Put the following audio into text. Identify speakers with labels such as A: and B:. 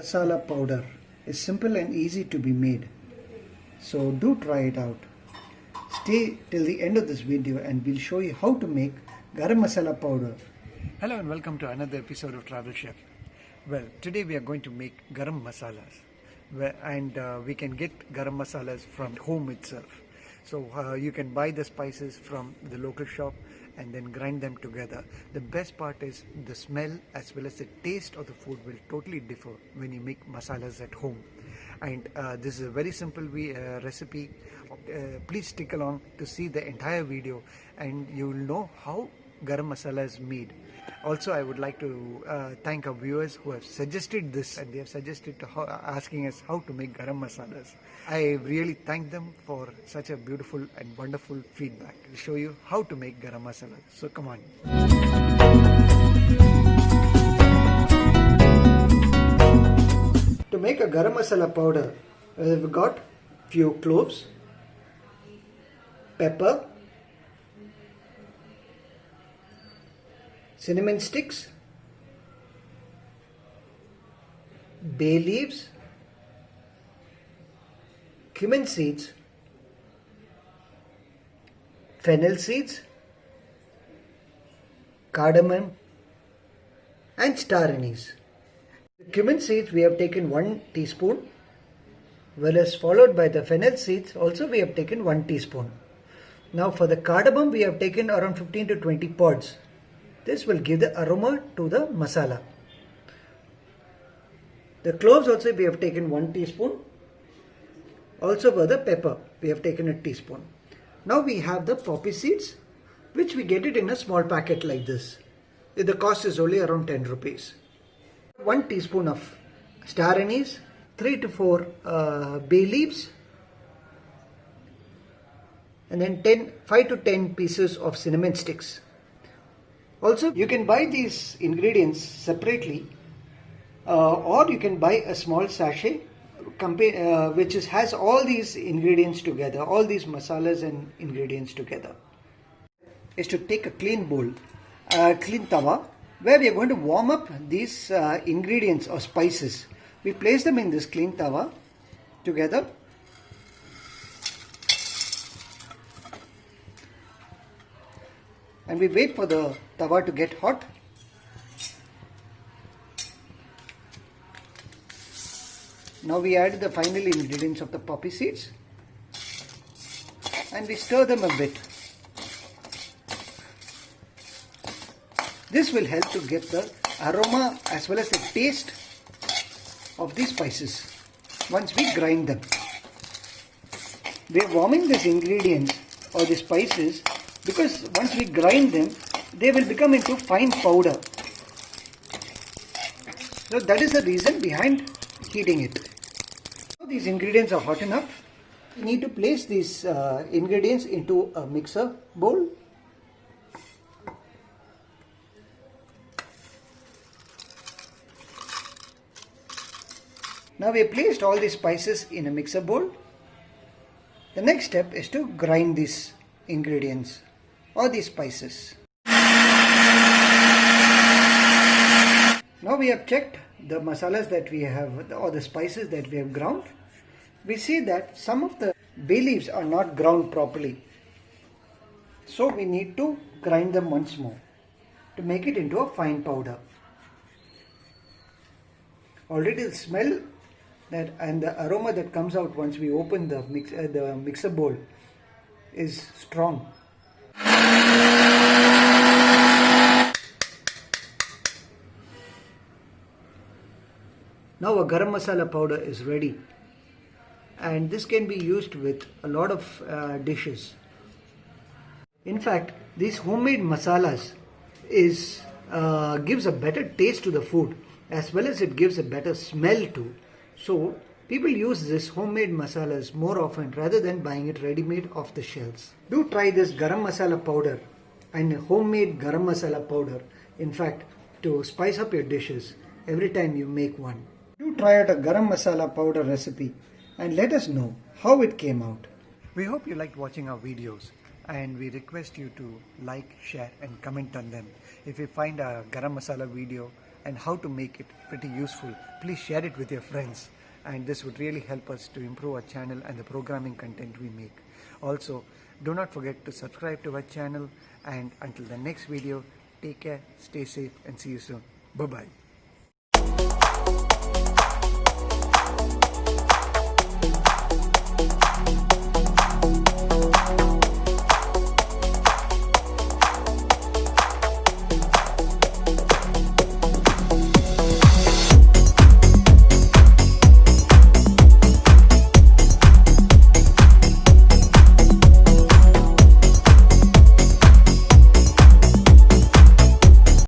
A: Masala powder is simple and easy to be made, so do try it out. Stay till the end of this video and we'll show you how to make garam masala powder.
B: Hello and welcome to another episode of Travel Chef. Well, today we are going to make garam masalas, and we can get garam masalas from home itself. So you can buy the spices from the local shop and then grind them together. The best part is the smell as well as the taste of the food will totally differ when you make masalas at home. And this is a very simple recipe. Please stick along to see the entire video and you will know how garam masala is made. Also, I would like to thank our viewers who have suggested this, and they have suggested asking us how to make garam masalas. I really thank them for such a beautiful and wonderful feedback. I'll show you how to make garam masala. So come on.
A: To make a garam masala powder, we've got few cloves, pepper, cinnamon sticks, bay leaves, cumin seeds, fennel seeds, cardamom and star anise. The cumin seeds we have taken 1 teaspoon, whereas followed by the fennel seeds also we have taken 1 teaspoon. Now for the cardamom we have taken around 15 to 20 pods. This will give the aroma to the masala. The cloves also we have taken 1 teaspoon. Also for the pepper we have taken a teaspoon. Now we have the poppy seeds, which we get it in a small packet like this. The cost is only around 10 rupees. 1 teaspoon of star anise, 3 to 4 bay leaves, and then 5 to 10 pieces of cinnamon sticks. Also, you can buy these ingredients separately, or you can buy a small sachet which has all these ingredients together, all these masalas and ingredients together. Is to take a clean bowl, clean tawa, where we are going to warm up these ingredients or spices. We place them in this clean tawa together. And we wait for the tawa to get hot. Now we add the final ingredients of the poppy seeds and we stir them a bit. This will help to get the aroma as well as the taste of these spices once we grind them. We are warming these ingredients or the spices because once we grind them, they will become into fine powder. So that is the reason behind heating it. Now these ingredients are hot enough. We need to place these ingredients into a mixer bowl. Now we have placed all these spices in a mixer bowl. The next step is to grind these ingredients or these spices. Now we have checked the masalas that we have or the spices that we have ground. We see that some of the bay leaves are not ground properly. So we need to grind them once more to make it into a fine powder. Already the smell and the aroma that comes out once we open the mixer bowl is strong. Now a garam masala powder is ready, and this can be used with a lot of dishes. In fact, these homemade masalas gives a better taste to the food as well as it gives a better smell too. So people use this homemade masalas more often rather than buying it ready-made off the shelves. Do try this garam masala powder and homemade garam masala powder. In fact, to spice up your dishes every time you make one. Do try out a garam masala powder recipe and let us know how it came out.
B: We hope you liked watching our videos and we request you to like, share and comment on them. If you find a garam masala video and how to make it pretty useful, please share it with your friends, and this would really help us to improve our channel and the programming content we make. Also, do not forget to subscribe to our channel, and until the next video, take care, stay safe, and see you soon. Bye bye.